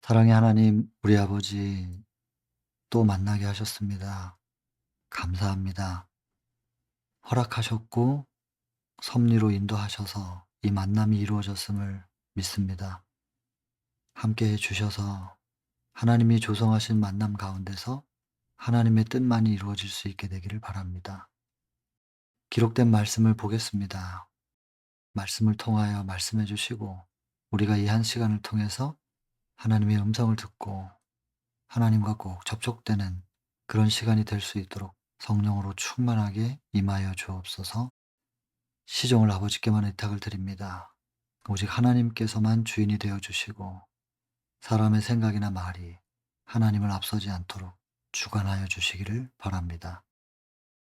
사랑의 하나님, 우리 아버지 또 만나게 하셨습니다. 감사합니다. 허락하셨고 섭리로 인도하셔서 이 만남이 이루어졌음을 믿습니다. 함께해 주셔서 하나님이 조성하신 만남 가운데서 하나님의 뜻만이 이루어질 수 있게 되기를 바랍니다. 기록된 말씀을 보겠습니다. 말씀을 통하여 말씀해 주시고 우리가 이 한 시간을 통해서 하나님의 음성을 듣고 하나님과 꼭 접촉되는 그런 시간이 될 수 있도록 성령으로 충만하게 임하여 주옵소서. 시종을 아버지께만 의탁을 드립니다. 오직 하나님께서만 주인이 되어 주시고 사람의 생각이나 말이 하나님을 앞서지 않도록 주관하여 주시기를 바랍니다.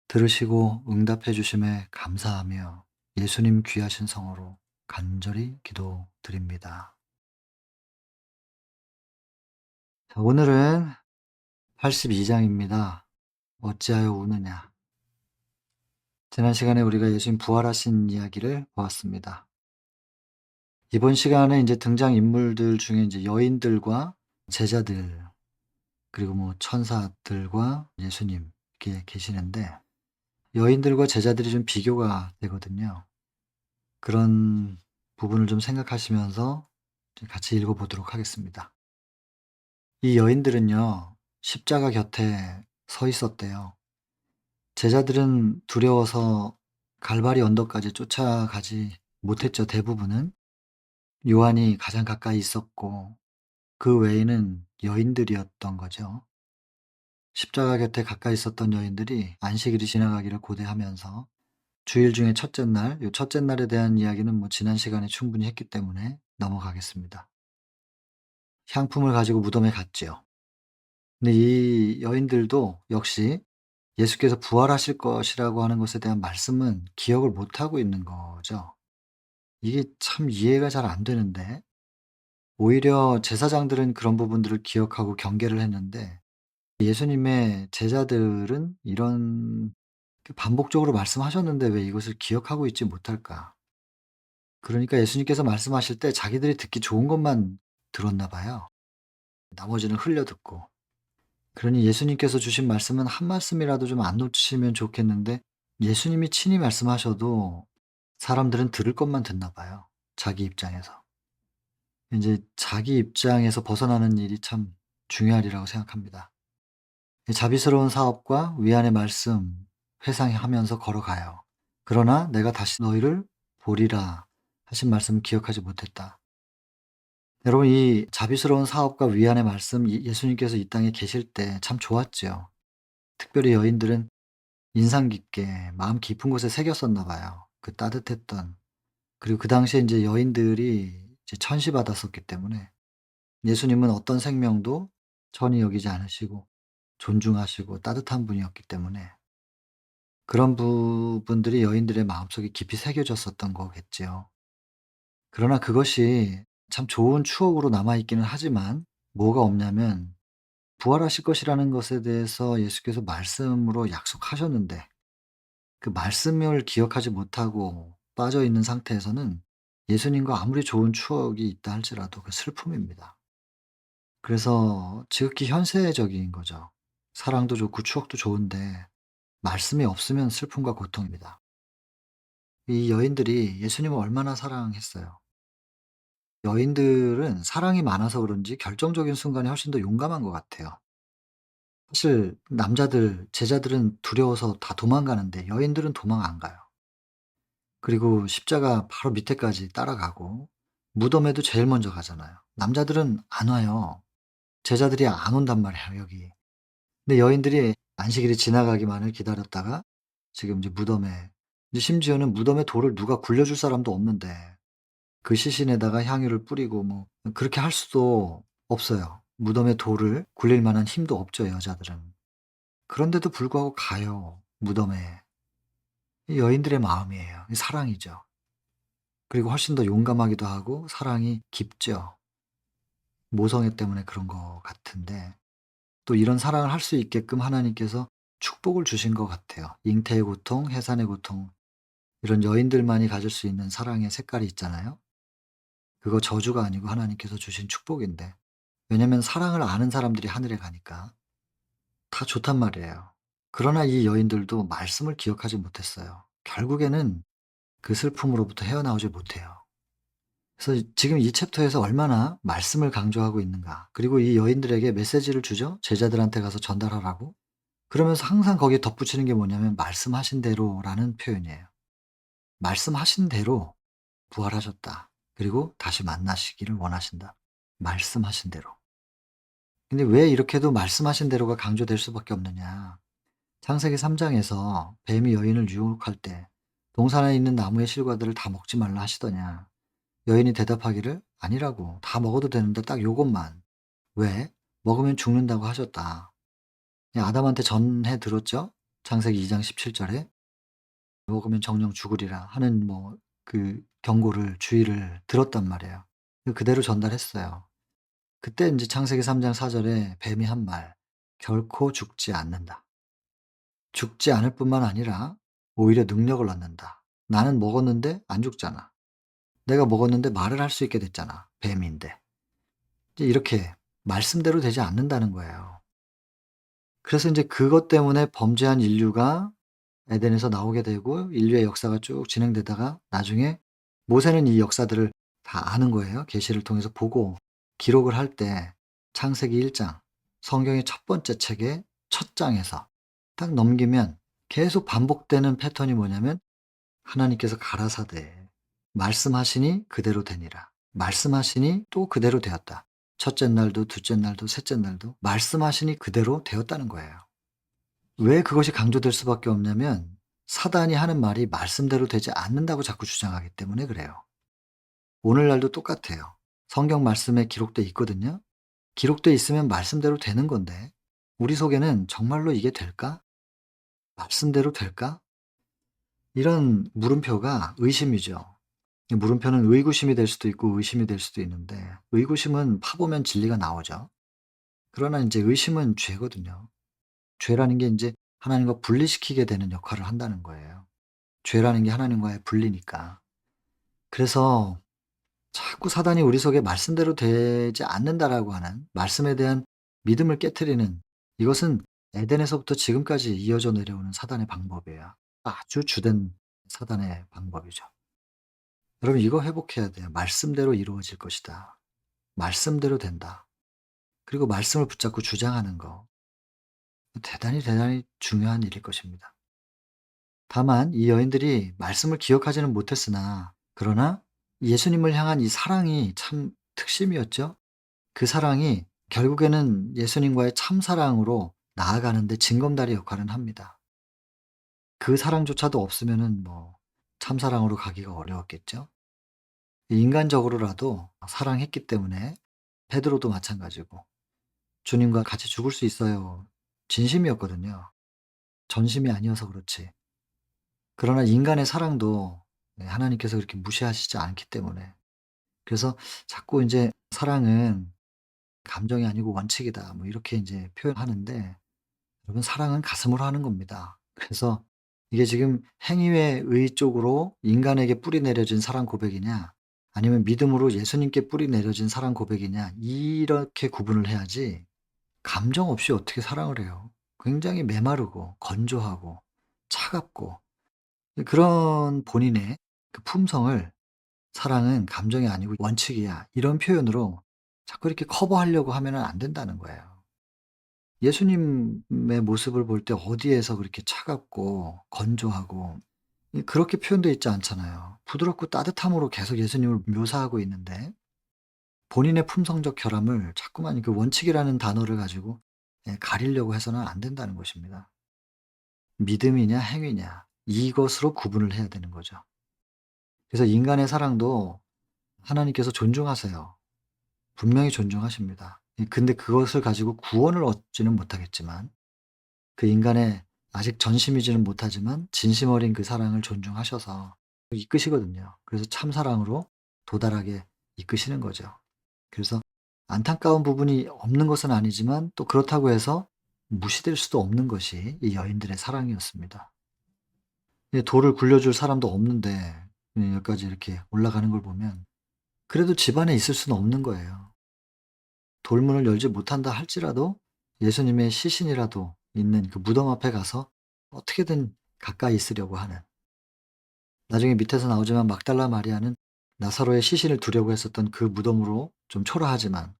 들으시고 응답해 주심에 감사하며 예수님 귀하신 성으로 간절히 기도드립니다. 자, 오늘은 82장입니다. 어찌하여 우느냐. 지난 시간에 우리가 예수님 부활하신 이야기를 보았습니다. 이번 시간에 이제 등장인물들 중에 이제 여인들과 제자들, 그리고 뭐 천사들과 예수님 이렇게 계시는데, 여인들과 제자들이 좀 비교가 되거든요. 그런 부분을 좀 생각하시면서 같이 읽어보도록 하겠습니다. 이 여인들은요, 십자가 곁에 서 있었대요. 제자들은 두려워서 갈바리 언덕까지 쫓아가지 못했죠, 대부분은. 요한이 가장 가까이 있었고 그 외에는 여인들이었던 거죠. 십자가 곁에 가까이 있었던 여인들이 안식일이 지나가기를 고대하면서 주일 중에 첫째 날, 요 첫째 날에 대한 이야기는 뭐 지난 시간에 충분히 했기 때문에 넘어가겠습니다. 향품을 가지고 무덤에 갔지요. 근데 이 여인들도 역시 예수께서 부활하실 것이라고 하는 것에 대한 말씀은 기억을 못하고 있는 거죠. 이게 참 이해가 잘 안 되는데, 오히려 제사장들은 그런 부분들을 기억하고 경계를 했는데 예수님의 제자들은 이런 반복적으로 말씀하셨는데 왜 이것을 기억하고 있지 못할까? 그러니까 예수님께서 말씀하실 때 자기들이 듣기 좋은 것만 들었나 봐요. 나머지는 흘려 듣고. 그러니 예수님께서 주신 말씀은 한 말씀이라도 좀 안 놓치면 좋겠는데, 예수님이 친히 말씀하셔도 사람들은 들을 것만 듣나 봐요, 자기 입장에서. 인제 자기 입장에서 벗어나는 일이 참 중요하리라고 생각합니다. 이 자비스러운 사업과 위안의 말씀 회상하면서 걸어가요. 그러나 내가 다시 너희를 보리라 하신 말씀을 기억하지 못했다. 여러분, 이 자비스러운 사업과 위안의 말씀, 예수님께서 이 땅에 계실 때 참 좋았지요. 특별히 여인들은 인상 깊게 마음 깊은 곳에 새겼었나 봐요. 그 따뜻했던, 그리고 그 당시에 인제 여인들이 이제 천시받았었기 때문에 예수님은 어떤 생명도 천히 여기지 않으시고 존중하시고 따뜻한 분이었기 때문에 그런 부분들이 여인들의 마음속에 깊이 새겨졌었던 거겠지요. 그러나 그것이 참 좋은 추억으로 남아 있기는 하지만 뭐가 없냐면, 부활하실 것이라는 것에 대해서 예수께서 말씀으로 약속하셨는데 그 말씀을 기억하지 못하고 빠져 있는 상태에서는 예수님과 아무리 좋은 추억이 있다 할지라도 그 슬픔입니다. 그래서 지극히 현세적인 거죠. 사랑도 좋고 추억도 좋은데 말씀이 없으면 슬픔과 고통입니다. 이 여인들이 예수님을 얼마나 사랑했어요. 여인들은 사랑이 많아서 그런지 결정적인 순간에 훨씬 더 용감한 것 같아요. 사실 남자들, 제자들은 두려워서 다 도망가는데 여인들은 도망 안 가요. 그리고 십자가 바로 밑에까지 따라가고 무덤에도 제일 먼저 가잖아요. 남자들은 안 와요. 제자들이 안 온단 말이에요, 여기. 근데 여인들이 안식일이 지나가기만을 기다렸다가 지금 이제 무덤에, 이제 심지어는 무덤에 돌을 누가 굴려줄 사람도 없는데 그 시신에다가 향유를 뿌리고 뭐 그렇게 할 수도 없어요. 무덤에 돌을 굴릴 만한 힘도 없죠, 여자들은. 그런데도 불구하고 가요, 무덤에. 이 여인들의 마음이에요. 이 사랑이죠. 그리고 훨씬 더 용감하기도 하고 사랑이 깊죠. 모성애 때문에 그런 것 같은데, 또 이런 사랑을 할 수 있게끔 하나님께서 축복을 주신 것 같아요. 잉태의 고통, 해산의 고통, 이런 여인들만이 가질 수 있는 사랑의 색깔이 있잖아요. 그거 저주가 아니고 하나님께서 주신 축복인데 왜냐면 사랑을 아는 사람들이 하늘에 가니까. 다 좋단 말이에요. 그러나 이 여인들도 말씀을 기억하지 못했어요. 결국에는 그 슬픔으로부터 헤어나오지 못해요. 그래서 지금 이 챕터에서 얼마나 말씀을 강조하고 있는가. 그리고 이 여인들에게 메시지를 주죠. 제자들한테 가서 전달하라고. 그러면서 항상 거기에 덧붙이는 게 뭐냐면 "말씀하신 대로"라는 표현이에요. 말씀하신 대로 부활하셨다. 그리고 다시 만나시기를 원하신다. 말씀하신 대로. 근데 왜 이렇게도 말씀하신 대로가 강조될 수밖에 없느냐. 창세기 3 장에서 뱀이 여인을 유혹할 때 동산에 있는 나무의 실과들을 다 먹지 말라 하시더냐. 여인이 대답하기를 아니라고 다 먹어도 되는데 딱 요것만 왜 먹으면 죽는다고 하셨다. 아담한테 전해 들었죠? 창세기 2장 17절에 먹으면 정령 죽으리라 하는 그 경고를 주의를 들었단 말이에요. 그대로 전달했어요. 그때 인제 창세기 3장 4 절에 뱀이 한 말 "결코 죽지 않는다." 죽지 않을 뿐만 아니라 오히려 능력을 얻는다. 나는 먹었는데 안 죽잖아. 내가 먹었는데 말을 할 수 있게 됐잖아, 뱀인데. 이제 이렇게 말씀대로 되지 않는다는 거예요. 그래서 인제 그것 때문에 범죄한 인류가 에덴에서 나오게 되고 인류의 역사가 쭉 진행되다가 나중에 모세는 이 역사들을 다 아는 거예요. 계시를 통해서 보고 기록을 할 때 창세기 1장 성경의 첫 번째 책의 첫 장에서 딱 넘기면 계속 반복되는 패턴이 뭐냐면 하나님께서 가라사대 말씀하시니 그대로 되니라. 말씀하시니 또 그대로 되었다. 첫째 날도 둘째 날도 셋째 날도 말씀하시니 그대로 되었다는 거예요. 왜 그것이 강조될 수밖에 없냐면 사단이 하는 말이 말씀대로 되지 않는다고 자꾸 주장하기 때문에 그래요. 오늘날도 똑같아요. 성경 말씀에 기록돼 있거든요. 기록돼 있으면 말씀대로 되는 건데 우리 속에는 '정말로 이게 될까? 말씀대로 될까?' 이런 물음표가 의심이죠. 이 물음표는 의구심이 될 수도 있고 의심이 될 수도 있는데 의구심은 파보면 진리가 나오죠. 그러나 인제 의심은 죄거든요. 죄라는 게 인제 하나님과 분리시키게 되는 역할을 한다는 거예요. 죄라는 게 하나님과의 분리니까. 그래서 자꾸 사단이 우리 속에 '말씀대로 되지 않는다.'라고 하는 말씀에 대한 믿음을 깨트리는 이것은 에덴에서부터 지금까지 이어져 내려오는 사단의 방법이에요. 아주 주된 사단의 방법이죠. 여러분 이거 회복해야 돼요. '말씀대로 이루어질 것이다. 말씀대로 된다.' 그리고 말씀을 붙잡고 주장하는 거. 대단히, 대단히 중요한 일일 것입니다. 다만 이 여인들이 말씀을 기억하지는 못했으나 그러나 예수님을 향한 이 사랑이 참 특심이었죠. 그 사랑이 결국에는 예수님과의 참사랑으로 나아가는 데 징검다리 역할은 합니다. 그 사랑조차도 없으면은 참사랑으로 가기가 어려웠겠죠. 인간적으로라도 사랑했기 때문에 베드로도 마찬가지고 주님과 같이 죽을 수 있어요. 진심이었거든요. 전심이 아니어서 그렇지. 그러나 인간의 사랑도 하나님께서 그렇게 무시하시지 않기 때문에 그래서 자꾸 인제 "사랑은 감정이 아니고 원칙이다." 이렇게 인제 표현하는데 여러분 사랑은 가슴으로 하는 겁니다. 그래서 이게 지금 행위의 의 쪽으로 인간에게 뿌리 내려진 사랑 고백이냐 아니면 믿음으로 예수님께 뿌리 내려진 사랑 고백이냐 이렇게 구분을 해야지 감정 없이 어떻게 사랑을 해요. 굉장히 메마르고 건조하고 차갑고 그런 본인의 그 품성을 "사랑은 감정이 아니고 원칙이야." 이런 표현으로 자꾸 이렇게 커버하려고 하면은 안 된다는 거예요. 예수님의 모습을 볼 때 어디에서 그렇게 차갑고 건조하고 그렇게 표현되어 있지 않잖아요. 부드럽고 따뜻함으로 계속 예수님을 묘사하고 있는데 본인의 품성적 결함을 자꾸만 그 원칙이라는 단어를 가지고 가리려고 해서는 안 된다는 것입니다. 믿음이냐 행위냐 이것으로 구분을 해야 되는 거죠. 그래서 인간의 사랑도 하나님께서 존중하세요. 분명히 존중하십니다. 근데 그것을 가지고 구원을 얻지는 못하겠지만 그 인간의 아직 전심이지는 못하지만 진심 어린 그 사랑을 존중하셔서 이끄시거든요. 그래서 참사랑으로 도달하게 이끄시는 거죠. 그래서 안타까운 부분이 없는 것은 아니지만 또 그렇다고 해서 무시될 수도 없는 것이 이 여인들의 사랑이었습니다. 돌을 굴려줄 사람도 없는데 여기까지 이렇게 올라가는 걸 보면 그래도 집 안에 있을 수는 없는 거예요. 돌문을 열지 못한다 할지라도 예수님의 시신이라도 있는 그 무덤 앞에 가서 어떻게든 가까이 있으려고 하는, 나중에 밑에서 나오지만 막달라 마리아는 나사로의 시신을 두려고 했었던 그 무덤으로 좀 초라하지만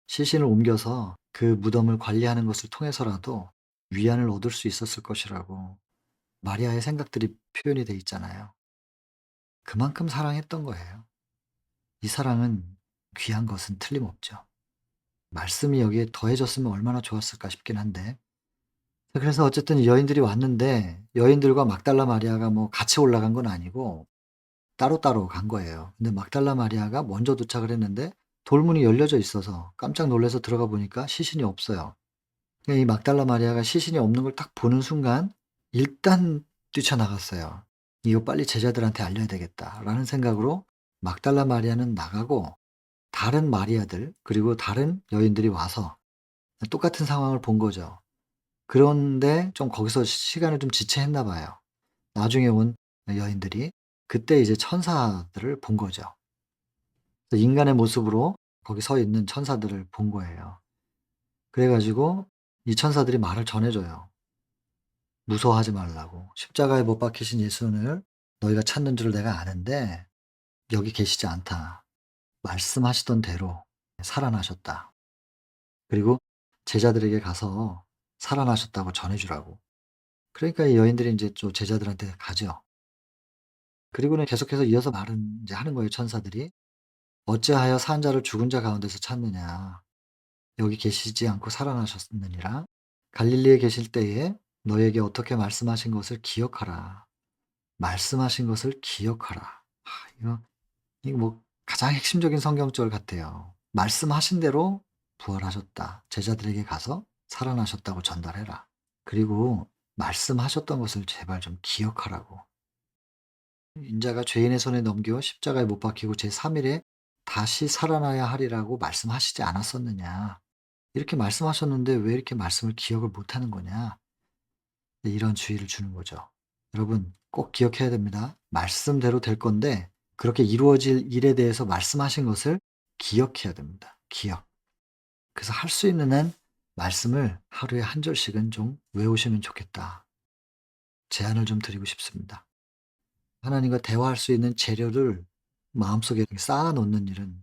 시신을 옮겨서 그 무덤을 관리하는 것을 통해서라도 위안을 얻을 수 있었을 것이라고 마리아의 생각들이 표현이 돼 있잖아요. 그만큼 사랑했던 거예요. 이 사랑은 귀한 것은 틀림없죠. 말씀이 여기에 더해졌으면 얼마나 좋았을까 싶긴 한데, 그래서 어쨌든 여인들이 왔는데 여인들과 막달라 마리아가 뭐 같이 올라간 건 아니고 따로따로 간 거예요. 근데 막달라 마리아가 먼저 도착을 했는데 돌문이 열려져 있어서 깜짝 놀라서 들어가 보니까 시신이 없어요. 이 막달라 마리아가 시신이 없는 걸 딱 보는 순간 일단 뛰쳐나갔어요. '이거 빨리 제자들한테 알려야 되겠다.'라는 생각으로 막달라 마리아는 나가고 다른 마리아들 그리고 다른 여인들이 와서 똑같은 상황을 본 거죠. 그런데 좀 거기서 시간을 좀 지체했나 봐요. 나중에 온 여인들이 그때 이제 천사들을 본 거죠. 그래서 인간의 모습으로 거기 서 있는 천사들을 본 거예요. 그래 가지고 이 천사들이 말을 전해 줘요. 무서워하지 말라고. 십자가에 못 박히신 예수를 너희가 찾는 줄을 내가 아는데 여기 계시지 않다. 말씀하시던 대로 살아나셨다. 그리고 제자들에게 가서 살아나셨다고 전해 주라고. 그러니까 이 여인들이 인제 또 제자들한테 가죠. 그리고는 계속해서 이어서 말은 인제 하는 거예요, 천사들이. "어찌하여 산 자를 죽은 자 가운데서 찾느냐. 여기 계시지 않고 살아나셨느니라. 갈릴리에 계실 때에 너에게 어떻게 말씀하신 것을 기억하라. 말씀하신 것을 기억하라." 이거 뭐 가장 핵심적인 성경절 같아요. "말씀하신 대로 부활하셨다. 제자들에게 가서 살아나셨다고 전달해라. 그리고 말씀하셨던 것을 제발 좀 기억하라고. 인자가 죄인의 손에 넘겨 십자가에 못 박히고 제3 일에 다시 살아나야 하리라고 말씀하시지 않았었느냐. 이렇게 말씀하셨는데 왜 이렇게 말씀을 기억을 못 하는 거냐." 이런 주의를 주는 거죠. 여러분 꼭 기억해야 됩니다. 말씀대로 될 건데 그렇게 이루어질 일에 대해서 말씀하신 것을 기억해야 됩니다. 기억. 그래서 할 수 있는 한 말씀을 하루에 한 절씩은 좀 외우시면 좋겠다. 제안을 좀 드리고 싶습니다. 하나님과 대화할 수 있는 재료를 마음속에 쌓아 놓는 일은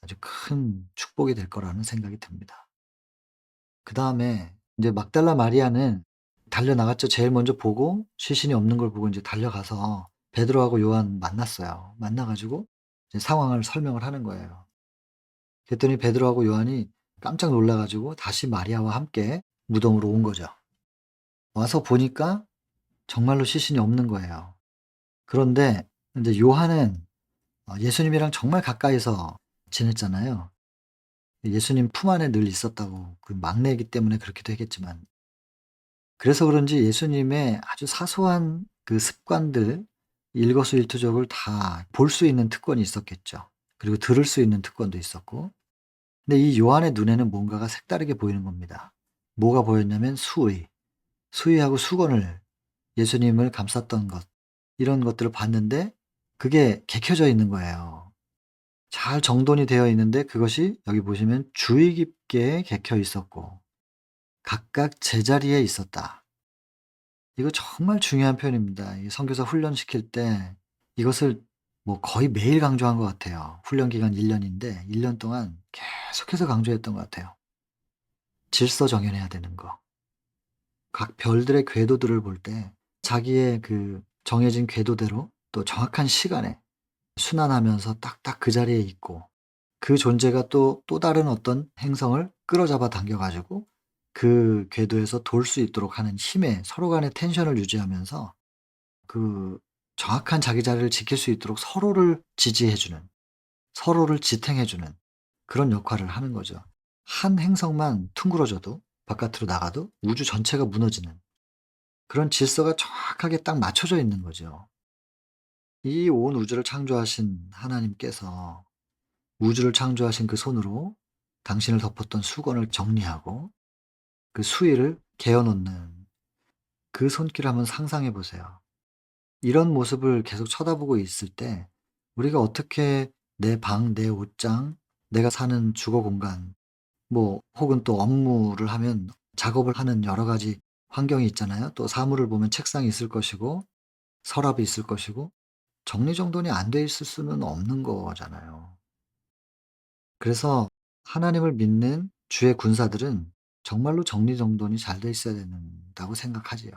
아주 큰 축복이 될 거라는 생각이 듭니다. 그다음에 인제 막달라 마리아는 달려나갔죠. 제일 먼저 보고 시신이 없는 걸 보고 인제 달려가서 베드로하고 요한 만났어요. 만나 가지고 이제 상황을 설명을 하는 거예요. 그랬더니 베드로하고 요한이 깜짝 놀라 가지고 다시 마리아와 함께 무덤으로 온 거죠. 와서 보니까 정말로 시신이 없는 거예요. 그런데 인제 요한은 예수님이랑 정말 가까이서 지냈잖아요. 예수님 품 안에 늘 있었다고, 그 막내이기 때문에 그렇기도 했겠지만, 그래서 그런지 예수님의 아주 사소한 그 습관들, 일거수일투족을 다 볼 수 있는 특권이 있었겠죠. 그리고 들을 수 있는 특권도 있었고. 근데 이 요한의 눈에는 뭔가가 색다르게 보이는 겁니다. 뭐가 보였냐면 수의, 수의하고 수건을, 예수님을 감쌌던 것, 이런 것들을 봤는데 그게 개켜져 있는 거예요. 잘 정돈이 되어 있는데 그것이 여기 보시면 주의 깊게 개켜 있었고 각각 제자리에 있었다. 이거 정말 중요한 표현입니다. 이 선교사 훈련시킬 때 이것을 뭐 거의 매일 강조한 것 같아요. 훈련 기간 1 년인데 1년 동안 계속해서 강조했던 것 같아요. 질서 정연해야 되는 거. 각 별들의 궤도들을 볼 때 자기의 그 정해진 궤도대로 또 정확한 시간에 순환하면서 딱딱 그 자리에 있고, 그 존재가 또 다른 어떤 행성을 끌어잡아 당겨 가지고 그 궤도에서 돌 수 있도록 하는 힘에 서로 간의 텐션을 유지하면서 그 정확한 자기 자리를 지킬 수 있도록 서로를 지지해 주는, 서로를 지탱해 주는 그런 역할을 하는 거죠. 한 행성만 퉁그러져도 바깥으로 나가도 우주 전체가 무너지는 그런 질서가 정확하게 딱 맞춰져 있는 거죠. 이 온 우주를 창조하신 하나님께서 우주를 창조하신 그 손으로 당신을 덮었던 수건을 정리하고 그 수위를 개어 놓는 그 손길을 한번 상상해 보세요. 이런 모습을 계속 쳐다보고 있을 때 우리가 어떻게 내 방, 내 옷장, 내가 사는 주거 공간, 뭐 혹은 또 업무를 하면 작업을 하는 여러 가지 환경이 있잖아요. 또 사물을 보면 책상이 있을 것이고 서랍이 있을 것이고 정리정돈이 안 돼 있을 수는 없는 거잖아요. 그래서 하나님을 믿는 주의 군사들은 정말로 정리정돈이 잘 돼 있어야 된다고 생각하지요.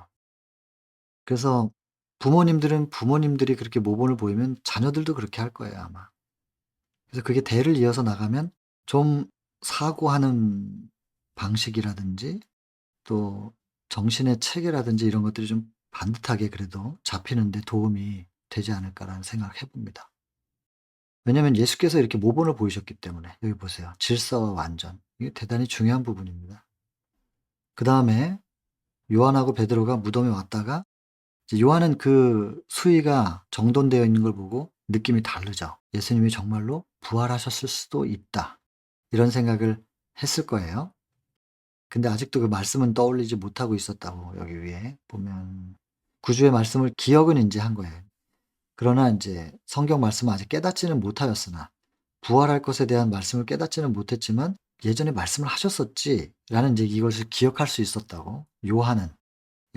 그래서 부모님들은 부모님들이 그렇게 모본을 보이면 자녀들도 그렇게 할 거예요 아마. 그래서 그게 대를 이어서 나가면 좀 사고하는 방식이라든지 또 정신의 체계라든지 이런 것들이 좀 반듯하게 그래도 잡히는 데 도움이 되지 않을까라는 생각을 해 봅니다. 왜냐하면 예수께서 이렇게 모본을 보이셨기 때문에. 여기 보세요. 질서와 완전. 이게 대단히 중요한 부분입니다. 그다음에 요한하고 베드로가 무덤에 왔다가 이제 요한은 그 수위가 정돈되어 있는 걸 보고 느낌이 다르죠. '예수님이 정말로 부활하셨을 수도 있다.' 이런 생각을 했을 거예요. 근데 아직도 그 말씀은 떠올리지 못하고 있었다고 여기 위에 보면 구주의 말씀을 기억은 인제 한 거예요. 그러나 인제 성경 말씀을 아직 깨닫지는 못하였으나 부활할 것에 대한 말씀을 깨닫지는 못했지만 '예전에 말씀을 하셨었지.'라는 인제 이것을 기억할 수 있었다고. 요한은.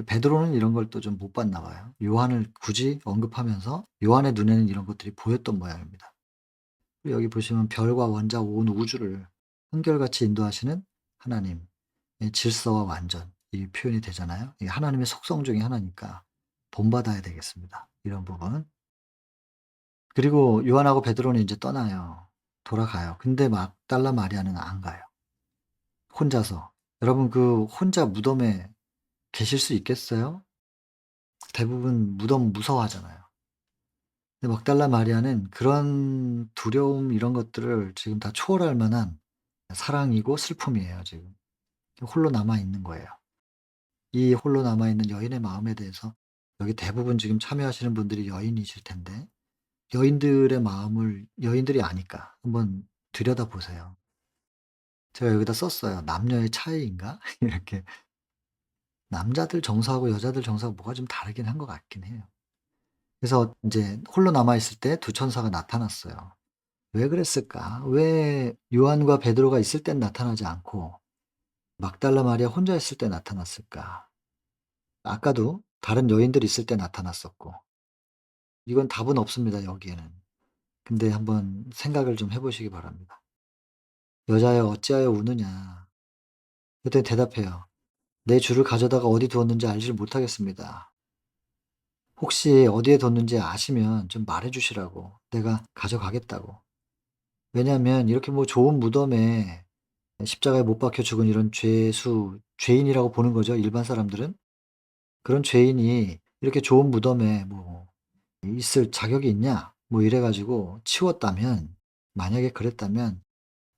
베드로는 이런 걸 또 좀 못 봤나 봐요. 요한을 굳이 언급하면서 요한의 눈에는 이런 것들이 보였던 모양입니다. 그리고 여기 보시면 별과 원자 온 우주를 한결같이 인도하시는 하나님. 이 질서와 완전 이 표현이 되잖아요. 이게 하나님의 속성 중에 하나니까 본받아야 되겠습니다. 이런 부분. 그리고 요한하고 베드로는 인제 떠나요. 돌아가요. 근데 막달라 마리아는 안 가요. 혼자서. 여러분 그 혼자 무덤에 계실 수 있겠어요? 대부분 무덤 무서워하잖아요. 근데 막달라 마리아는 그런 두려움 이런 것들을 지금 다 초월할 만한 사랑이고 슬픔이에요 지금. 홀로 남아 있는 거예요. 이 홀로 남아 있는 여인의 마음에 대해서 여기 대부분 지금 참여하시는 분들이 여인이실 텐데 여인들의 마음을 여인들이 아니까 한번 들여다보세요. 제가 여기다 썼어요. '남녀의 차이인가?' 이렇게. 남자들 정서하고 여자들 정서가 뭐가 좀 다르긴 한 것 같긴 해요. 그래서 인제 홀로 남아 있을 때 두 천사가 나타났어요. 왜 그랬을까? 왜 요한과 베드로가 있을 땐 나타나지 않고 막달라 마리아 혼자 있을 때 나타났을까? 아까도 다른 여인들이 있을 때 나타났었고. 이건 답은 없습니다 여기에는. 근데 한번 생각을 좀 해 보시기 바랍니다. "여자여 어찌하여 우느냐." 그랬더니 대답해요. "내 주를 가져다가 어디 두었는지 알지를 못하겠습니다. 혹시 어디에 뒀는지 아시면 좀 말해 주시라고. 내가 가져가겠다고." 왜냐하면 이렇게 뭐 좋은 무덤에 십자가에 못 박혀 죽은 이런 죄인이라고 보는 거죠 일반 사람들은. 그런 죄인이 이렇게 좋은 무덤에 뭐 있을 자격이 있냐 뭐 이래 가지고 치웠다면 만약에 그랬다면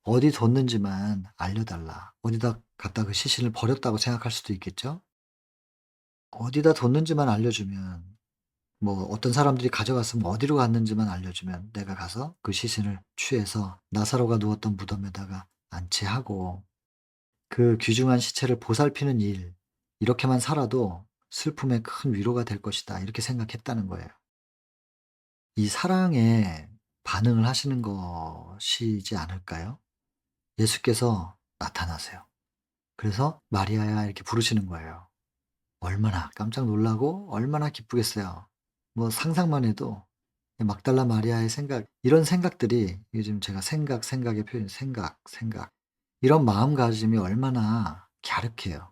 어디 뒀는지만 알려 달라. 어디다 갖다 그 시신을 버렸다고 생각할 수도 있겠죠. 어디다 뒀는지만 알려주면 뭐 어떤 사람들이 가져갔으면 어디로 갔는지만 알려주면 내가 가서 그 시신을 취해서 나사로가 누웠던 무덤에다가 안치하고 그 귀중한 시체를 보살피는 일 이렇게만 살아도 슬픔의 큰 위로가 될 것이다. 이렇게 생각했다는 거예요. 이 사랑에 반응을 하시는 것이지 않을까요? 예수께서 나타나세요. 그래서 "마리아야." 이렇게 부르시는 거예요. 얼마나 깜짝 놀라고 얼마나 기쁘겠어요. 뭐 상상만 해도 막달라 마리아의 생각 이런 생각들이 요즘 제가 생각의 표현 생각 이런 마음가짐이 얼마나 갸륵해요.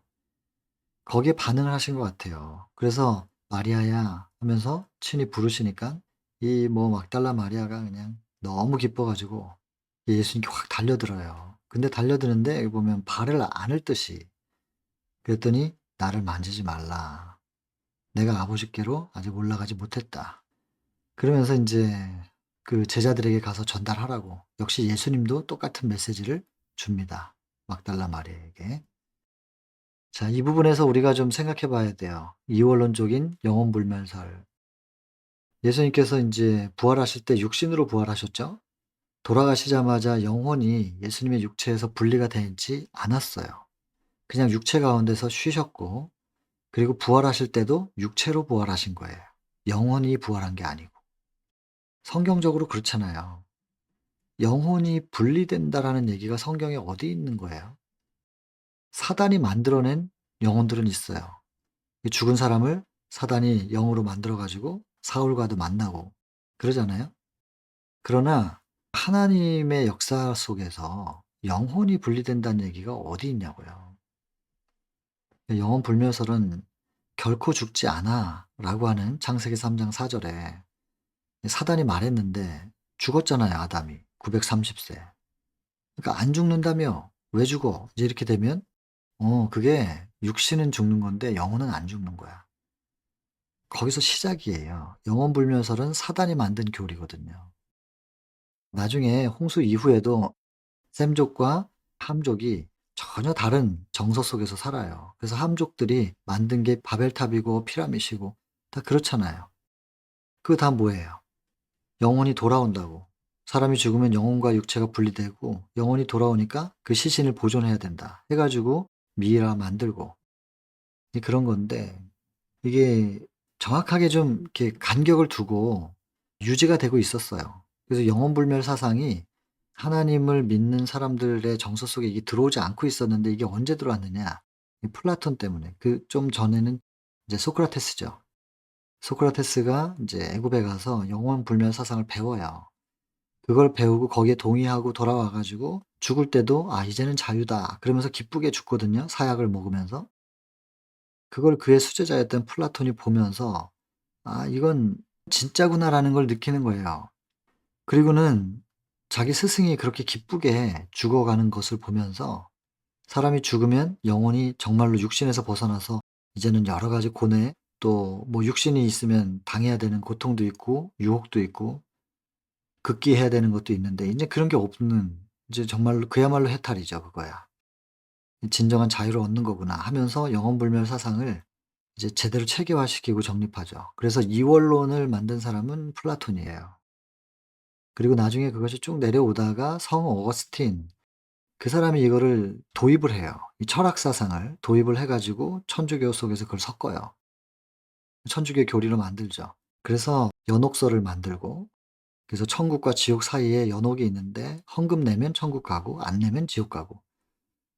거기에 반응을 하신 것 같아요. 그래서 "마리아야." 하면서 친히 부르시니까 이 뭐 막달라 마리아가 그냥 너무 기뻐 가지고 예수님께 확 달려들어요. 근데 달려드는데 여기 보면 발을 안을 듯이 그랬더니 "나를 만지지 말라. 내가 아버지께로 아직 올라가지 못했다." 그러면서 인제 그 제자들에게 가서 전달하라고 역시 예수님도 똑같은 메시지를 줍니다, 막달라 마리아에게. 자 이 부분에서 우리가 좀 생각해 봐야 돼요. 이원론적인 영혼불멸설. 예수님께서 인제 부활하실 때 육신으로 부활하셨죠? 돌아가시자마자 영혼이 예수님의 육체에서 분리가 되지 않았어요. 그냥 육체 가운데서 쉬셨고 그리고 부활하실 때도 육체로 부활하신 거예요. 영혼이 부활한 게 아니고. 성경적으로 그렇잖아요. 영혼이 분리된다라는 얘기가 성경에 어디 있는 거예요? 사단이 만들어낸 영혼들은 있어요. 이 죽은 사람을 사단이 영으로 만들어 가지고 사울과도 만나고 그러잖아요. 그러나 하나님의 역사 속에서 영혼이 분리된다는 얘기가 어디 있냐고요. 영혼 불멸설은 "결코 죽지 않아."라고 하는 창세기 3장 4 절에 사단이 말했는데 죽었잖아요, 아담이 930 세. 그러니까 "안 죽는다며. 왜 죽어?" 이제 이렇게 되면 그게 육신은 죽는 건데 영혼은 안 죽는 거야. 거기서 시작이에요. 영혼 불멸설은 사단이 만든 교리거든요. 나중에 홍수 이후에도 셈족과 함족이 전혀 다른 정서 속에서 살아요. 그래서 함족들이 만든 게 바벨탑이고 피라미드이고 다 그렇잖아요. 그거 다 뭐예요? 영혼이 돌아온다고. 사람이 죽으면 영혼과 육체가 분리되고 영혼이 돌아오니까 그 시신을 보존해야 된다 해 가지고 미이라 만들고 그런 건데 이게 정확하게 좀 이렇게 간격을 두고 유지가 되고 있었어요. 그래서 영혼불멸 사상이 하나님을 믿는 사람들의 정서 속에 이게 들어오지 않고 있었는데 이게 언제 들어왔느냐. 이 플라톤 때문에. 그 좀 전에는 이제 소크라테스죠. 소크라테스가 이제 애굽에 가서 영혼불멸 사상을 배워요. 그걸 배우고 거기에 동의하고 돌아와 가지고 죽을 때도 '아 이제는 자유다.' 그러면서 기쁘게 죽거든요, 사약을 먹으면서. 그걸 그의 수제자였던 플라톤이 보면서 '아 이건 진짜구나.'라는 걸 느끼는 거예요. 그리고는 자기 스승이 그렇게 기쁘게 죽어가는 것을 보면서 사람이 죽으면 영혼이 정말로 육신에서 벗어나서 이제는 여러 가지 고뇌 또 뭐 육신이 있으면 당해야 되는 고통도 있고 유혹도 있고 극기해야 되는 것도 있는데 인제 그런 게 없는 이제 정말로 그야말로 해탈이죠 그거야. '진정한 자유를 얻는 거구나.' 하면서 영혼불멸 사상을 이제 제대로 체계화시키고 정립하죠. 그래서 이원론을 만든 사람은 플라톤이에요. 그리고 나중에 그것이 쭉 내려오다가 성 어거스틴 그 사람이 이거를 도입을 해요. 이 철학 사상을 도입을 해 가지고 천주교 속에서 그걸 섞어요. 천주교 교리로 만들죠. 그래서 연옥설을 만들고 그래서 천국과 지옥 사이에 연옥이 있는데 헌금 내면 천국 가고 안 내면 지옥 가고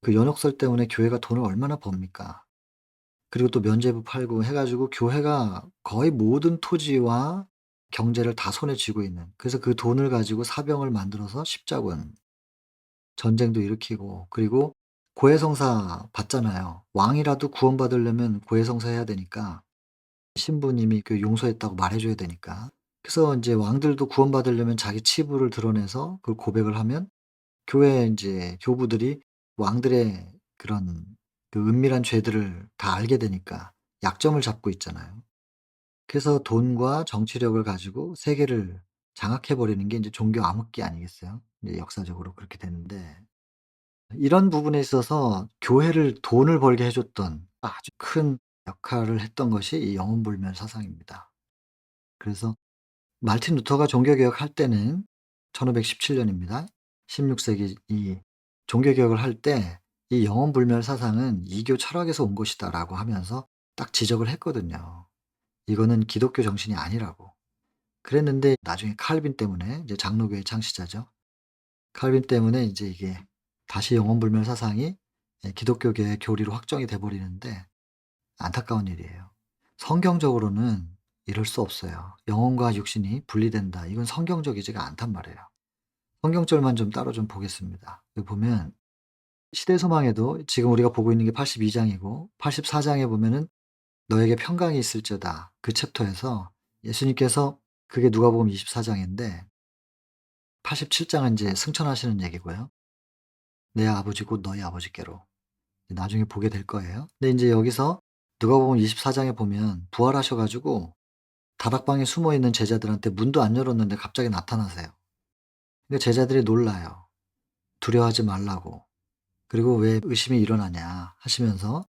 그 연옥설 때문에 교회가 돈을 얼마나 법니까? 그리고 또 면죄부 팔고 해 가지고 교회가 거의 모든 토지와 경제를 다 손에 쥐고 있는 그래서 그 돈을 가지고 사병을 만들어서 십자군 전쟁도 일으키고 그리고 고해성사 받잖아요. 왕이라도 구원받으려면 고해성사 해야 되니까 신부님이 그 용서했다고 말해 줘야 되니까. 그래서 인제 왕들도 구원받으려면 자기 치부를 드러내서 그걸 고백을 하면 교회 인제 교부들이 왕들의 그런 그 은밀한 죄들을 다 알게 되니까 약점을 잡고 있잖아요. 그래서 돈과 정치력을 가지고 세계를 장악해 버리는 게 인제 종교 암흑기 아니겠어요? 이제 역사적으로 그렇게 됐는데 이런 부분에 있어서 교회를 돈을 벌게 해 줬던 아주 큰 역할을 했던 것이 이 영혼불멸 사상입니다. 그래서 마르틴 루터가 종교개혁할 때는 1517 년입니다. 16 세기 이 종교개혁을 할 때 이 "영혼불멸 사상은 이교 철학에서 온 것이다."라고 하면서 딱 지적을 했거든요. 이거는 기독교 정신이 아니라고. 그랬는데 나중에 칼빈 때문에 이제 장로교의 창시자죠. 칼빈 때문에 이제 이게 다시 영혼불멸 사상이 기독교계의 교리로 확정이 돼 버리는데 안타까운 일이에요. 성경적으로는 이럴 수 없어요. 영혼과 육신이 분리된다. 이건 성경적이지가 않단 말이에요. 성경절만 좀 따로 좀 보겠습니다. 여기 보면 시대소망에도 지금 우리가 보고 있는 게 82 장이고 84 장에 보면은 "너에게 평강이 있을지어다." 그 챕터에서 예수님께서 그게 누가복음 24 장인데 87 장은 인제 승천하시는 얘기고요. "내 아버지 곧 너희 아버지께로." 나중에 보게 될 거예요. 근데 인제 여기서 누가복음 24 장에 보면 부활하셔 가지고 다락방에 숨어 있는 제자들한테 문도 안 열었는데 갑자기 나타나세요. 그러니까 제자들이 놀라요. 두려워하지 말라고. 그리고 "왜 의심이 일어나냐." 하시면서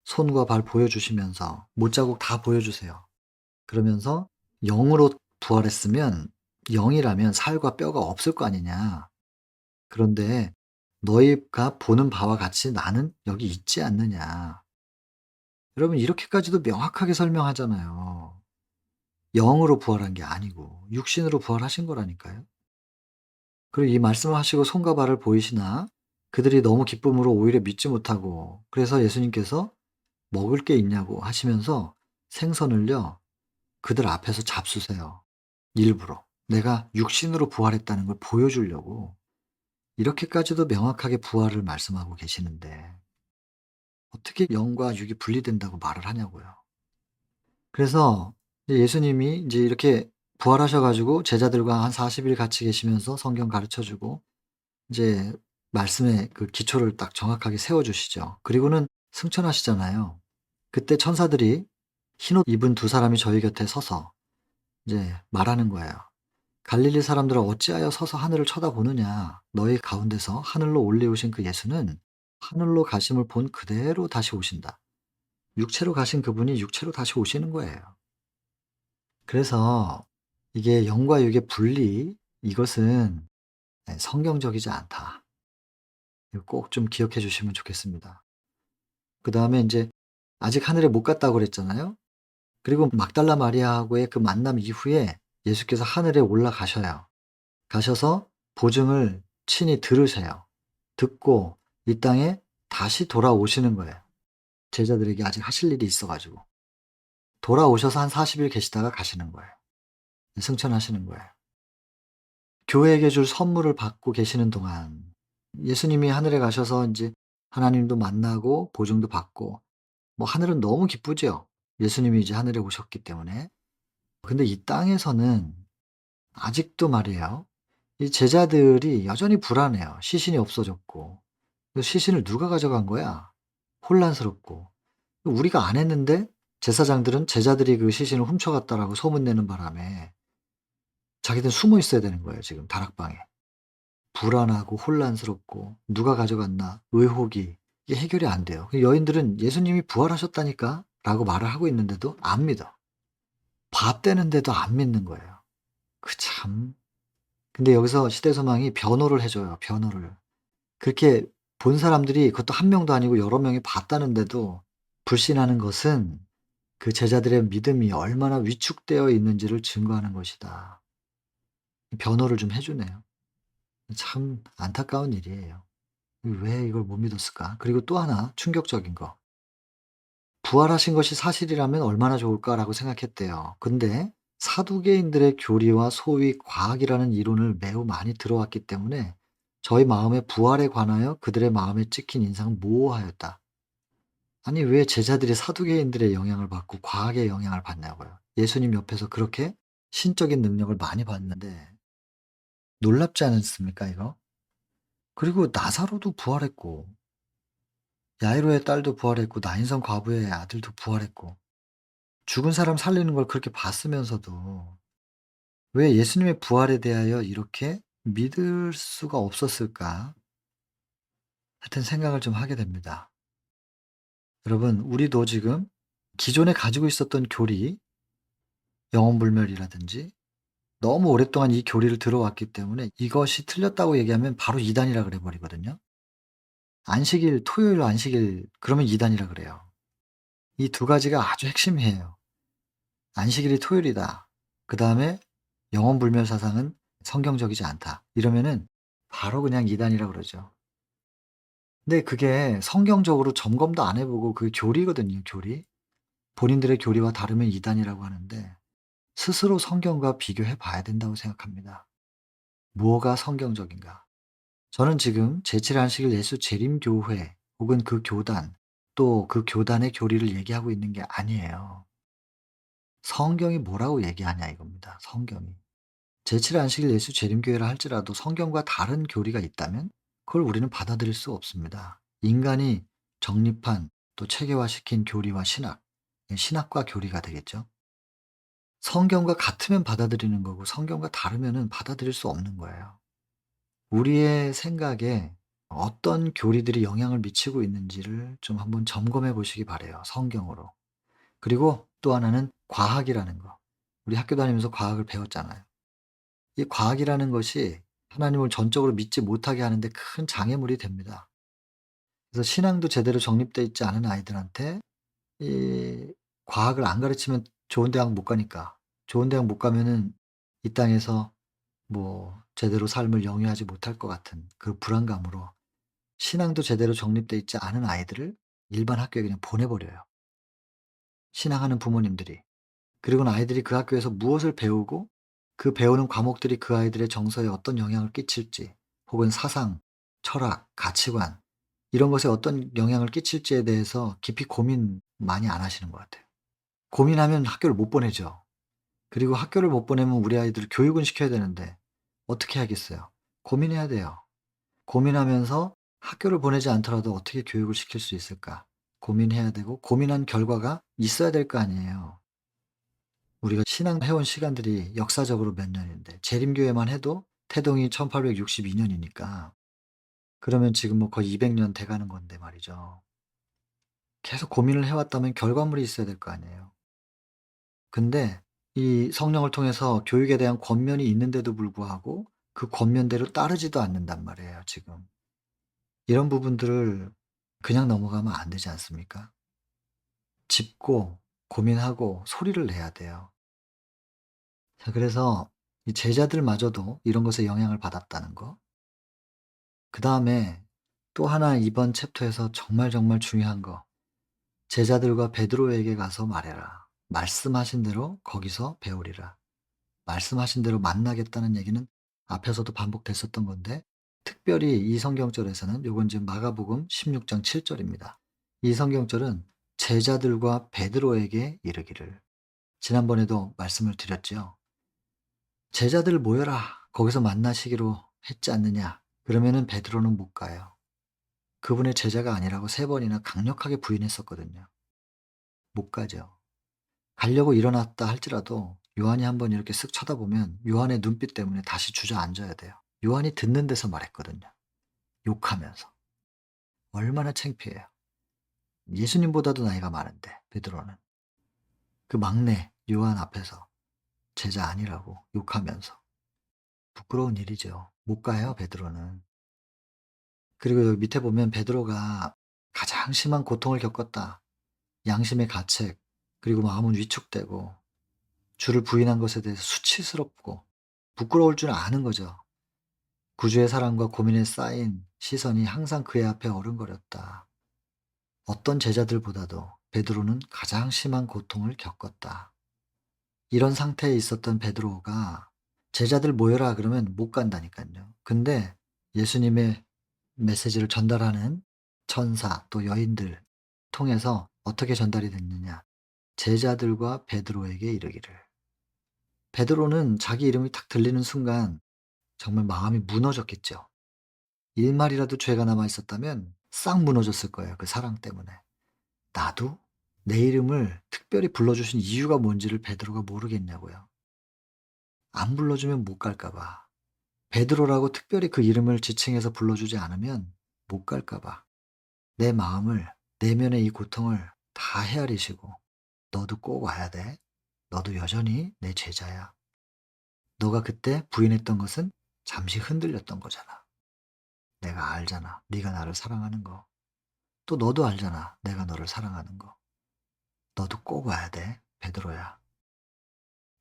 손과 발 보여 주시면서 못자국 다 보여 주세요. 그러면서 "영으로 부활했으면 영이라면 살과 뼈가 없을 거 아니냐. 그런데 너희가 보는 바와 같이 나는 여기 있지 않느냐." 여러분 이렇게까지도 명확하게 설명하잖아요. 영으로 부활한 게 아니고 육신으로 부활하신 거라니까요. 그리고 이 말씀을 하시고 손과 발을 보이시나 그들이 너무 기쁨으로 오히려 믿지 못하고, 그래서 예수님께서 "먹을 게 있냐."고 하시면서 생선을요 그들 앞에서 잡수세요, 일부러. 내가 육신으로 부활했다는 걸 보여주려고 이렇게까지도 명확하게 부활을 말씀하고 계시는데 어떻게 영과 육이 분리된다고 말을 하냐고요. 그래서 이제 예수님이 인제 이렇게 부활하셔 가지고 제자들과 한 40일 같이 계시면서 성경 가르쳐 주고 이제 말씀의 그 기초를 딱 정확하게 세워 주시죠. 그리고는 승천하시잖아요. 그때 천사들이 흰옷 입은 두 사람이 저희 곁에 서서 이제 말하는 거예요. "갈릴리 사람들아 어찌하여 서서 하늘을 쳐다보느냐. 너희 가운데서 하늘로 올리우신 그 예수는 하늘로 가심을 본 그대로 다시 오신다." 육체로 가신 그분이 육체로 다시 오시는 거예요. 그래서 이게 영과 육의 분리, 이것은 성경적이지 않다. 이거 꼭 좀 기억해 주시면 좋겠습니다. 그다음에 인제 아직 하늘에 못 갔다고 그랬잖아요. 그리고 막달라 마리아하고의 그 만남 이후에 예수께서 하늘에 올라가셔요. 가셔서 보증을 친히 들으세요. 듣고 이 땅에 다시 돌아오시는 거예요. 제자들에게 아직 하실 일이 있어 가지고. 돌아오셔서 한 40일 계시다가 가시는 거예요. 승천하시는 거예요. 교회에게 줄 선물을 받고 계시는 동안 예수님이 하늘에 가셔서 인제 하나님도 만나고 보증도 받고 뭐 하늘은 너무 기쁘죠. 예수님이 이제 하늘에 오셨기 때문에. 근데 이 땅에서는 아직도 말이에요. 이 제자들이 여전히 불안해요. 시신이 없어졌고. 그 시신을 누가 가져간 거야? 혼란스럽고. 우리가 안 했는데 제사장들은 제자들이 그 시신을 훔쳐갔다라고 소문내는 바람에 자기들은 숨어 있어야 되는 거예요, 지금 다락방에. 불안하고 혼란스럽고 '누가 가져갔나?' 의혹이, 이게 해결이 안 돼요. 그 여인들은 "예수님이 부활하셨다니까."라고 말을 하고 있는데도 안 믿어. 봤다는데도 안 믿는 거예요. 그 참. 근데 여기서 시대소망이 변호를 해 줘요, 변호를. 그렇게 본 사람들이 그것도 한 명도 아니고 여러 명이 봤다는데도 불신하는 것은 그 제자들의 믿음이 얼마나 위축되어 있는지를 증거하는 것이다. 변호를 좀 해 주네요. 참 안타까운 일이에요. 왜 이걸 못 믿었을까? 그리고 또 하나 충격적인 거. '부활하신 것이 사실이라면 얼마나 좋을까.'라고 생각했대요. 근데 사두개인들의 교리와 소위 과학이라는 이론을 매우 많이 들어왔기 때문에 저희 마음의 부활에 관하여 그들의 마음에 찍힌 인상은 모호하였다. 아니 왜 제자들이 사두개인들의 영향을 받고 과학의 영향을 받냐고요. 예수님 옆에서 그렇게 신적인 능력을 많이 받는데 놀랍지 않습니까 이거? 그리고 나사로도 부활했고 야이로의 딸도 부활했고 나인성 과부의 아들도 부활했고 죽은 사람 살리는 걸 그렇게 봤으면서도 왜 예수님의 부활에 대하여 이렇게 믿을 수가 없었을까? 하여튼 생각을 좀 하게 됩니다. 여러분 우리도 지금 기존에 가지고 있었던 교리, 영혼불멸이라든지 너무 오랫동안 이 교리를 들어왔기 때문에 이것이 틀렸다고 얘기하면 바로 이단이라 그래 버리거든요. 안식일, 토요일 안식일 그러면 이단이라 그래요. 이 두 가지가 아주 핵심이에요. 안식일이 토요일이다. 그다음에 영혼불멸 사상은 성경적이지 않다. 이러면은 바로 그냥 이단이라 그러죠. 근데 그게 성경적으로 점검도 안 해 보고 그 교리거든요, 교리. 본인들의 교리와 다르면 이단이라고 하는데 스스로 성경과 비교해 봐야 된다고 생각합니다. 뭐가 성경적인가? 저는 지금 제7 안식일 예수 재림교회 혹은 그 교단 또 그 교단의 교리를 얘기하고 있는 게 아니에요. 성경이 뭐라고 얘기하냐 이겁니다, 성경이. 제7 안식일 예수 재림교회라 할지라도 성경과 다른 교리가 있다면 그걸 우리는 받아들일 수 없습니다. 인간이 정립한 또 체계화시킨 교리와 신학, 신학과 교리가 되겠죠. 성경과 같으면 받아들이는 거고 성경과 다르면은 받아들일 수 없는 거예요. 우리의 생각에 어떤 교리들이 영향을 미치고 있는지를 좀 한번 점검해 보시기 바라요, 성경으로. 그리고 또 하나는 과학이라는 거. 우리 학교 다니면서 과학을 배웠잖아요. 이 과학이라는 것이 하나님을 전적으로 믿지 못하게 하는데 큰 장애물이 됩니다. 그래서 신앙도 제대로 정립되어 있지 않은 아이들한테 이 과학을 안 가르치면 좋은 대학 못 가니까. 좋은 대학 못 가면은 이 땅에서 제대로 삶을 영위하지 못할 것 같은 그 불안감으로 신앙도 제대로 정립돼 있지 않은 아이들을 일반 학교에 그냥 보내 버려요, 신앙하는 부모님들이. 그리고는 아이들이 그 학교에서 무엇을 배우고 그 배우는 과목들이 그 아이들의 정서에 어떤 영향을 끼칠지, 혹은 사상, 철학, 가치관 이런 것에 어떤 영향을 끼칠지에 대해서 깊이 고민 많이 안 하시는 것 같아요. 고민하면 학교를 못 보내죠. 그리고 학교를 못 보내면 우리 아이들을 교육은 시켜야 되는데 어떻게 하겠어요? 고민해야 돼요. 고민하면서 학교를 보내지 않더라도 어떻게 교육을 시킬 수 있을까? 고민해야 되고, 고민한 결과가 있어야 될 거 아니에요. 우리가 신앙해 온 시간들이 역사적으로 몇 년인데 재림교회만 해도 태동이 1862 년이니까, 그러면 지금 거의 200년 돼 가는 건데 말이죠. 계속 고민을 해 왔다면 결과물이 있어야 될 거 아니에요. 근데 이 성령을 통해서 교육에 대한 권면이 있는데도 불구하고 그 권면대로 따르지도 않는단 말이에요 지금. 이런 부분들을 그냥 넘어가면 안 되지 않습니까? 짚고 고민하고 소리를 내야 돼요. 자, 그래서 이 제자들마저도 이런 것에 영향을 받았다는 거. 그다음에 또 하나 이번 챕터에서 정말 정말 중요한 거. "제자들과 베드로에게 가서 말해라. 말씀하신 대로 거기서 배우리라." 말씀하신 대로 만나겠다는 얘기는 앞에서도 반복됐었던 건데, 특별히 이 성경절에서는 요건 지금 마가복음 16장 7 절입니다. 이 성경절은 제자들과 베드로에게 이르기를, 지난번에도 말씀을 드렸지요. "제자들 모여라. 거기서 만나시기로 했지 않느냐." 그러면은 베드로는 못 가요. 그분의 제자가 아니라고 3 번이나 강력하게 부인했었거든요. 못 가죠. 가려고 일어났다 할지라도 요한이 한번 이렇게 쓱 쳐다보면 요한의 눈빛 때문에 다시 주저앉아야 돼요. 요한이 듣는 데서 말했거든요, 욕하면서. 얼마나 창피해요. 예수님보다도 나이가 많은데 베드로는. 그 막내 요한 앞에서 제자 아니라고 욕하면서. 부끄러운 일이죠. 못 가요 베드로는. 그리고 여기 밑에 보면 베드로가 가장 심한 고통을 겪었다. 양심의 가책, 그리고 마음은 위축되고 주를 부인한 것에 대해서 수치스럽고 부끄러울 줄 아는 거죠. 구주의 사랑과 고민에 쌓인 시선이 항상 그의 앞에 어른거렸다. 어떤 제자들보다도 베드로는 가장 심한 고통을 겪었다. 이런 상태에 있었던 베드로가 "제자들 모여라." 그러면 못 간다니깐요. 근데 예수님의 메시지를 전달하는 천사 또 여인들 통해서 어떻게 전달이 됐느냐. 제자들과 베드로에게 이르기를. 베드로는 자기 이름이 딱 들리는 순간 정말 마음이 무너졌겠죠. 일말이라도 죄가 남아 있었다면 싹 무너졌을 거예요, 그 사랑 때문에. 나도 내 이름을 특별히 불러주신 이유가 뭔지를 베드로가 모르겠냐고요. 안 불러주면 못 갈까 봐. 베드로라고 특별히 그 이름을 지칭해서 불러주지 않으면 못 갈까 봐. 내 마음을, 내면의 이 고통을 다 헤아리시고 "너도 꼭 와야 돼. 너도 여전히 내 제자야. 너가 그때 부인했던 것은 잠시 흔들렸던 거잖아. 내가 알잖아. 네가 나를 사랑하는 거. 또 너도 알잖아. 내가 너를 사랑하는 거. 너도 꼭 와야 돼, 베드로야."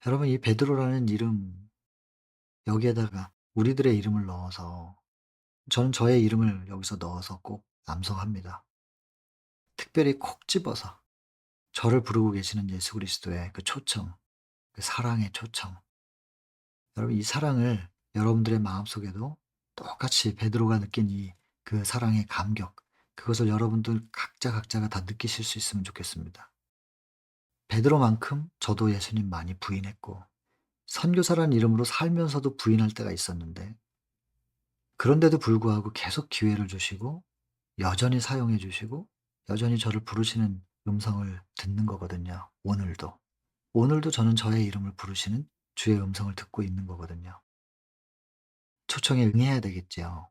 여러분, 이 베드로라는 이름, 여기에다가 우리들의 이름을 넣어서, 저는 저의 이름을 여기서 넣어서 꼭 암송합니다. 특별히 콕 집어서 저를 부르고 계시는 예수 그리스도의 그 초청, 그 사랑의 초청. 여러분, 이 사랑을 여러분들의 마음속에도 똑같이 베드로가 느낀 그 사랑의 감격, 그것을 여러분들 각자가 다 느끼실 수 있으면 좋겠습니다. 베드로만큼 저도 예수님 많이 부인했고 선교사라는 이름으로 살면서도 부인할 때가 있었는데, 그런데도 불구하고 계속 기회를 주시고 여전히 사용해 주시고 여전히 저를 부르시는 음성을 듣는 거거든요, 오늘도. 오늘도 저는 저의 이름을 부르시는 주의 음성을 듣고 있는 거거든요. 초청에 응해야 되겠지요.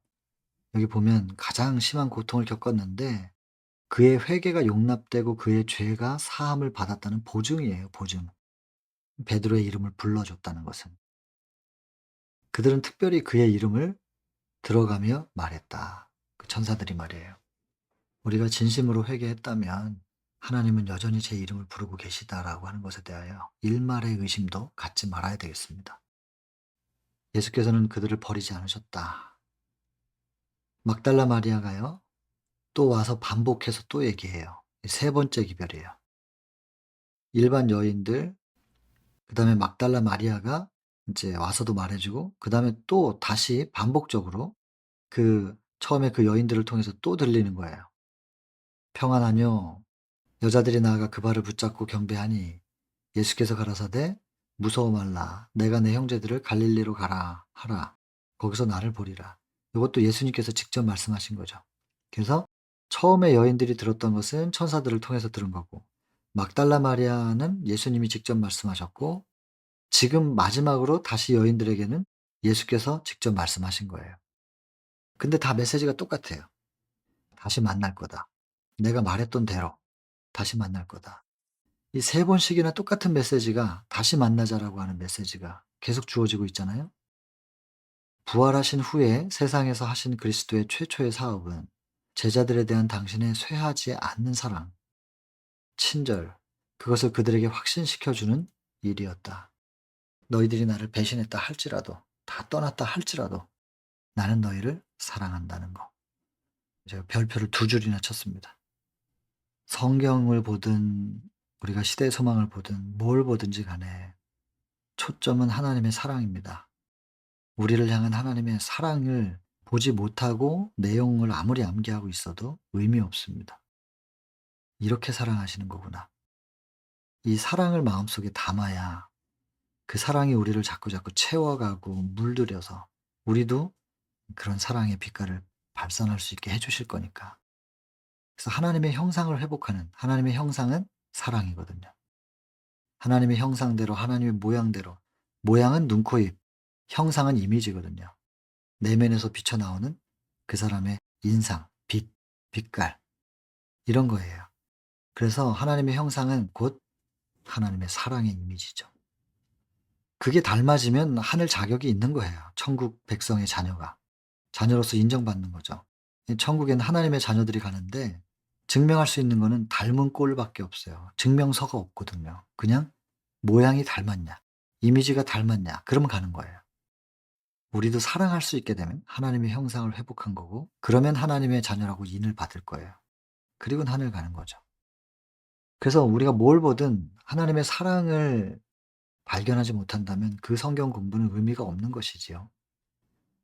여기 보면 가장 심한 고통을 겪었는데 그의 회개가 용납되고 그의 죄가 사함을 받았다는 보증이에요, 보증. 베드로의 이름을 불러줬다는 것은. 그들은 특별히 그의 이름을 들어가며 말했다. 그 천사들이 말이에요. 우리가 진심으로 회개했다면 하나님은 여전히 제 이름을 부르고 계시다라고 하는 것에 대하여 일말의 의심도 갖지 말아야 되겠습니다. 예수께서는 그들을 버리지 않으셨다. 막달라 마리아가요. 또 와서 반복해서 또 얘기해요. 세 번째 기별이에요. 일반 여인들, 그다음에 막달라 마리아가 인제 와서도 말해 주고, 그다음에 또 다시 반복적으로 처음에 그 여인들을 통해서 또 들리는 거예요. "평안하뇨." 여자들이 나아가 그 발을 붙잡고 경배하니 예수께서 가라사대 "무서워 말라. 내가 내 형제들을 갈릴리로 가라 하라. 거기서 나를 보리라." 이것도 예수님께서 직접 말씀하신 거죠. 그래서 처음에 여인들이 들었던 것은 천사들을 통해서 들은 거고, 막달라 마리아는 예수님이 직접 말씀하셨고, 지금 마지막으로 다시 여인들에게는 예수께서 직접 말씀하신 거예요. 근데 다 메시지가 똑같아요. "다시 만날 거다. 내가 말했던 대로 다시 만날 거다." 이 세 번씩이나 똑같은 메시지가, 다시 만나자라고 하는 메시지가 계속 주어지고 있잖아요. 부활하신 후에 세상에서 하신 그리스도의 최초의 사업은 제자들에 대한 당신의 쇠하지 않는 사랑, 친절, 그것을 그들에게 확신시켜 주는 일이었다. "너희들이 나를 배신했다 할지라도, 다 떠났다 할지라도 나는 너희를 사랑한다는 거." 제가 별표를 두 줄이나 쳤습니다. 성경을 보든 우리가 시대의 소망을 보든 뭘 보든지 간에 초점은 하나님의 사랑입니다. 우리를 향한 하나님의 사랑을 보지 못하고 내용을 아무리 암기하고 있어도 의미 없습니다. '이렇게 사랑하시는 거구나.' 이 사랑을 마음속에 담아야 그 사랑이 우리를 자꾸자꾸 채워가고 물들여서 우리도 그런 사랑의 빛깔을 발산할 수 있게 해 주실 거니까. 그래서 하나님의 형상을 회복하는, 하나님의 형상은 사랑이거든요. 하나님의 형상대로, 하나님의 모양대로. 모양은 눈, 코, 입, 형상은 이미지거든요. 내면에서 비쳐나오는 그 사람의 인상, 빛, 빛깔, 이런 거예요. 그래서 하나님의 형상은 곧 하나님의 사랑의 이미지죠. 그게 닮아지면 하늘 자격이 있는 거예요. 천국 백성의 자녀가. 자녀로서 인정받는 거죠. 이 천국에는 하나님의 자녀들이 가는데 증명할 수 있는 거는 닮은 꼴밖에 없어요. 증명서가 없거든요. 그냥 모양이 닮았냐, 이미지가 닮았냐, 그러면 가는 거예요. 우리도 사랑할 수 있게 되면 하나님의 형상을 회복한 거고, 그러면 하나님의 자녀라고 인을 받을 거예요. 그리고는 하늘 가는 거죠. 그래서 우리가 뭘 보든 하나님의 사랑을 발견하지 못한다면 그 성경 공부는 의미가 없는 것이지요.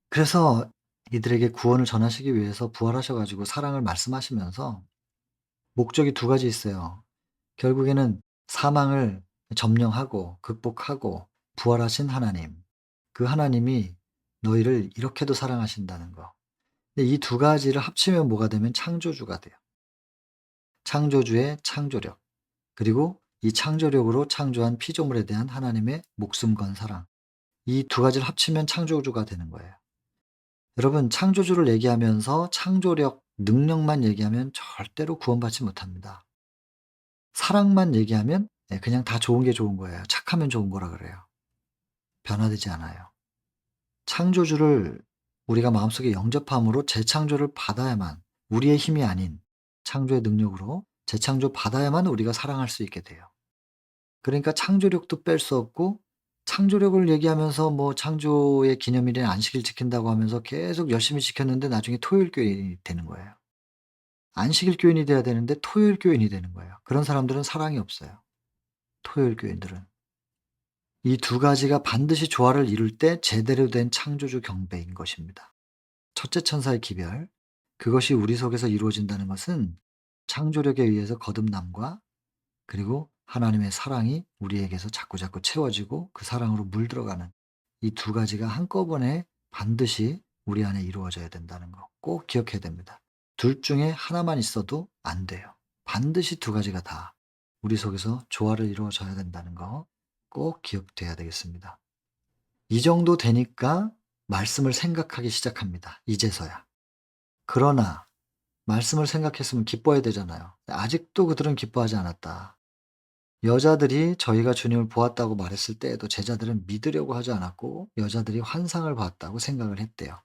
그래서 이들에게 구원을 전하시기 위해서 부활하셔 가지고 사랑을 말씀하시면서 목적이 두 가지 있어요. 결국에는 사망을 점령하고 극복하고 부활하신 하나님, 그 하나님이 너희를 이렇게도 사랑하신다는 거. 근데 이 두 가지를 합치면 뭐가 되면 창조주가 돼요. 창조주의 창조력, 그리고 이 창조력으로 창조한 피조물에 대한 하나님의 목숨 건 사랑. 이 두 가지를 합치면 창조주가 되는 거예요. 여러분, 창조주를 얘기하면서 창조력, 능력만 얘기하면 절대로 구원받지 못합니다. 사랑만 얘기하면 그냥 다 좋은 게 좋은 거예요. 착하면 좋은 거라 그래요. 변화되지 않아요. 창조주를 우리가 마음속에 영접함으로 재창조를 받아야만, 우리의 힘이 아닌 창조의 능력으로 재창조 받아야만 우리가 사랑할 수 있게 돼요. 그러니까 창조력도 뺄 수 없고, 창조력을 얘기하면서 뭐 창조의 기념일인 안식일 지킨다고 하면서 계속 열심히 지켰는데 나중에 토요일 교인이 되는 거예요. 안식일 교인이 돼야 되는데 토요일 교인이 되는 거예요. 그런 사람들은 사랑이 없어요. 토요일 교인들은. 이 두 가지가 반드시 조화를 이룰 때 제대로 된 창조주 경배인 것입니다. 첫째 천사의 기별, 그것이 우리 속에서 이루어진다는 것은 창조력에 의해서 거듭남과, 그리고 하나님의 사랑이 우리에게서 자꾸자꾸 채워지고 그 사랑으로 물들어가는, 이 두 가지가 한꺼번에 반드시 우리 안에 이루어져야 된다는 거 꼭 기억해야 됩니다. 둘 중에 하나만 있어도 안 돼요. 반드시 두 가지가 다 우리 속에서 조화를 이루어져야 된다는 거 꼭 기억돼야 되겠습니다. 이 정도 되니까 말씀을 생각하기 시작합니다, 이제서야. 그러나 말씀을 생각했으면 기뻐해야 되잖아요. 아직도 그들은 기뻐하지 않았다. 여자들이 저희가 주님을 보았다고 말했을 때에도 제자들은 믿으려고 하지 않았고 여자들이 환상을 봤다고 생각을 했대요.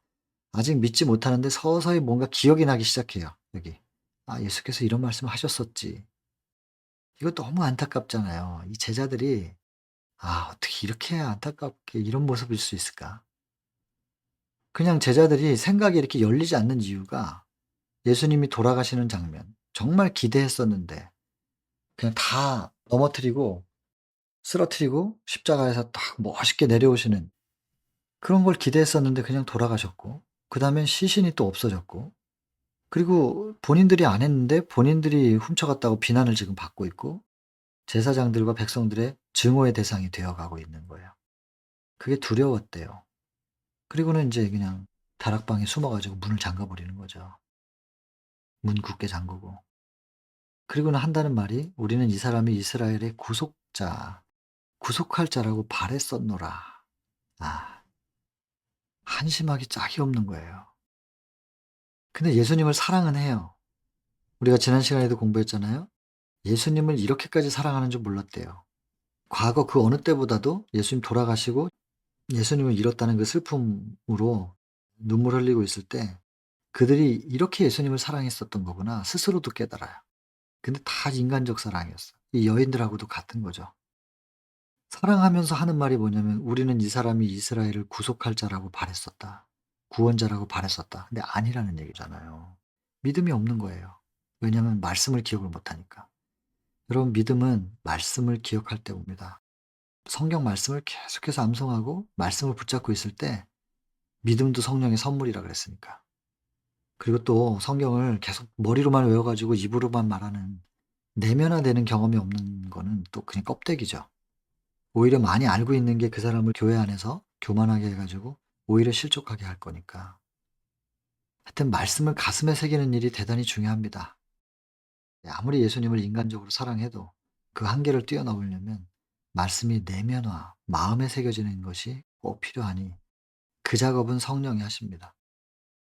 아직 믿지 못하는데 서서히 뭔가 기억이 나기 시작해요, 여기. '아, 예수께서 이런 말씀을 하셨었지.' 이거 너무 안타깝잖아요. 이 제자들이 '아, 어떻게 이렇게 안타깝게 이런 모습일 수 있을까?' 그냥 제자들이 생각이 이렇게 열리지 않는 이유가 예수님이 돌아가시는 장면 정말 기대했었는데 그냥 다 넘어뜨리고 쓰러뜨리고 십자가에서 딱 멋있게 내려오시는 그런 걸 기대했었는데 그냥 돌아가셨고 그다음엔 시신이 또 없어졌고 그리고 본인들이 안 했는데 본인들이 훔쳐갔다고 비난을 지금 받고 있고 제사장들과 백성들의 증오의 대상이 되어 가고 있는 거예요. 그게 두려웠대요. 그리고는 인제 그냥 다락방에 숨어 가지고 문을 잠가 버리는 거죠. 문 굳게 잠그고. 그리고는 한다는 말이 "우리는 이 사람이 이스라엘의 구속자, 구속할 자라고 바랬었노라." 아 한심하기 짝이 없는 거예요. 근데 예수님을 사랑은 해요. 우리가 지난 시간에도 공부했잖아요. 예수님을 이렇게까지 사랑하는 줄 몰랐대요. 과거 그 어느 때보다도 예수님 돌아가시고 예수님을 잃었다는 그 슬픔으로 눈물 흘리고 있을 때 그들이 이렇게 예수님을 사랑했었던 거구나 스스로도 깨달아요. 근데 다 인간적 사랑이었어요. 이 여인들하고도 같은 거죠. 사랑하면서 하는 말이 뭐냐면 "우리는 이 사람이 이스라엘을 구속할 자라고 바랬었다. 구원자라고 바랬었다." 근데 아니라는 얘기잖아요. 믿음이 없는 거예요. 왜냐하면 말씀을 기억을 못 하니까. 여러분 믿음은 말씀을 기억할 때 옵니다. 성경 말씀을 계속해서 암송하고 말씀을 붙잡고 있을 때 믿음도 성령의 선물이라 그랬으니까. 그리고 또 성경을 계속 머리로만 외워 가지고 입으로만 말하는 내면화되는 경험이 없는 거는 또 그냥 껍데기죠. 오히려 많이 알고 있는 게 그 사람을 교회 안에서 교만하게 해 가지고 오히려 실족하게 할 거니까. 하여튼 말씀을 가슴에 새기는 일이 대단히 중요합니다. 아무리 예수님을 인간적으로 사랑해도 그 한계를 뛰어넘으려면 말씀이 내면화, 마음에 새겨지는 것이 꼭 필요하니 그 작업은 성령이 하십니다.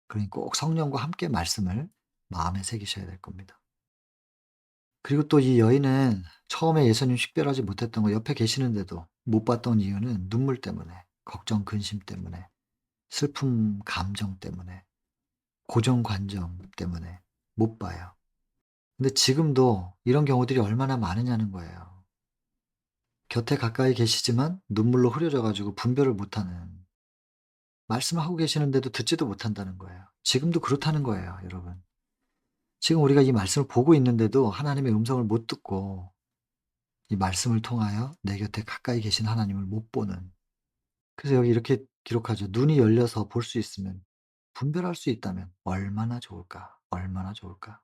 그러니 꼭 성령과 함께 말씀을 마음에 새기셔야 될 겁니다. 그리고 또 이 여인은 처음에 예수님 식별하지 못했던 거 옆에 계시는데도 못 봤던 이유는 눈물 때문에, 걱정, 근심 때문에, 슬픔, 감정 때문에, 고정관념 때문에 못 봐요. 근데 지금도 이런 경우들이 얼마나 많으냐는 거예요. 곁에 가까이 계시지만 눈물로 흐려져 가지고 분별을 못하는 말씀을 하고 계시는데도 듣지도 못한다는 거예요. 지금도 그렇다는 거예요, 여러분. 지금 우리가 이 말씀을 보고 있는데도 하나님의 음성을 못 듣고 이 말씀을 통하여 내 곁에 가까이 계신 하나님을 못 보는 그래서 여기 이렇게 기록하죠. "눈이 열려서 볼 수 있으면 분별할 수 있다면 얼마나 좋을까, 얼마나 좋을까."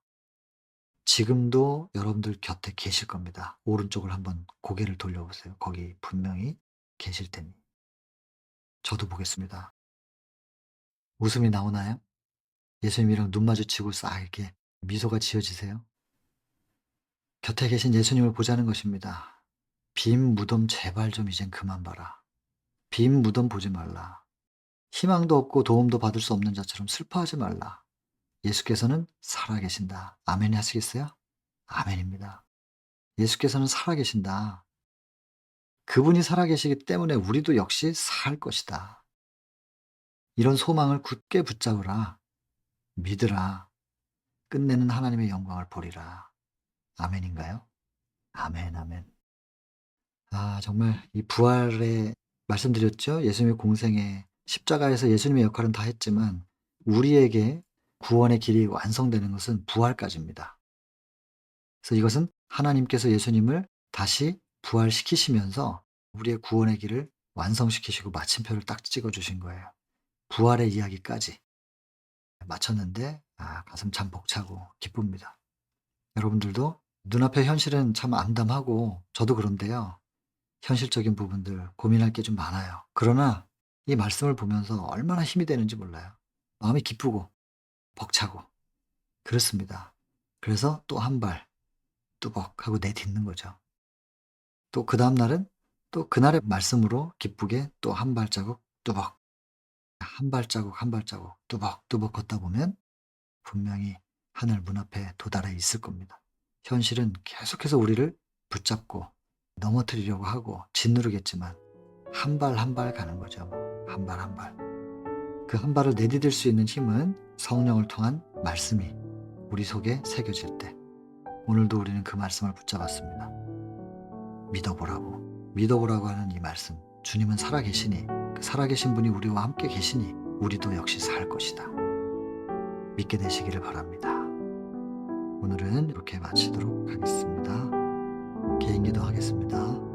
지금도 여러분들 곁에 계실 겁니다. 오른쪽을 한번 고개를 돌려보세요. 거기 분명히 계실 테니. 저도 보겠습니다. 웃음이 나오나요? 예수님이랑 눈 마주치고 싹 이렇게 미소가 지어지세요? 곁에 계신 예수님을 보자는 것입니다. 빈 무덤 제발 좀 이젠 그만 봐라. 빈 무덤 보지 말라. 희망도 없고 도움도 받을 수 없는 자처럼 슬퍼하지 말라. 예수께서는 살아계신다. 아멘 하시겠어요? 아멘입니다. 예수께서는 살아계신다. 그분이 살아계시기 때문에 우리도 역시 살 것이다. 이런 소망을 굳게 붙잡으라. 믿으라. 끝내는 하나님의 영광을 보리라. 아멘인가요? 아멘, 아멘. 아 정말 이 부활에 말씀드렸죠. 예수님의 공생에 십자가에서 예수님의 역할은 다 했지만 우리에게 구원의 길이 완성되는 것은 부활까지입니다. 그래서 이것은 하나님께서 예수님을 다시 부활시키시면서 우리의 구원의 길을 완성시키시고 마침표를 딱 찍어 주신 거예요. 부활의 이야기까지 마쳤는데 가슴 참 벅차고 기쁩니다. 여러분들도 눈앞의 현실은 참 암담하고 저도 그런데요. 현실적인 부분들 고민할 게 좀 많아요. 그러나 이 말씀을 보면서 얼마나 힘이 되는지 몰라요. 마음이 기쁘고 벅차고 그렇습니다. 그래서 또 한 발 뚜벅 하고 내딛는 거죠. 또 그다음 날은 또 그날의 말씀으로 기쁘게 또 한 발자국 뚜벅 한 발자국 한 발자국 뚜벅뚜벅 걷다 보면 분명히 하늘 문 앞에 도달해 있을 겁니다. 현실은 계속해서 우리를 붙잡고 넘어뜨리려고 하고 짓누르겠지만 한 발 한 발 가는 거죠. 한 발 한 발. 그 한 발을 내디딜 수 있는 힘은 성령을 통한 말씀이 우리 속에 새겨질 때 오늘도 우리는 그 말씀을 붙잡았습니다. 믿어보라고 하는 이 말씀 주님은 살아계시니 그 살아계신 분이 우리와 함께 계시니 우리도 역시 살 것이다. 믿게 되시기를 바랍니다. 오늘은 이렇게 마치도록 하겠습니다. 개인기도 하겠습니다.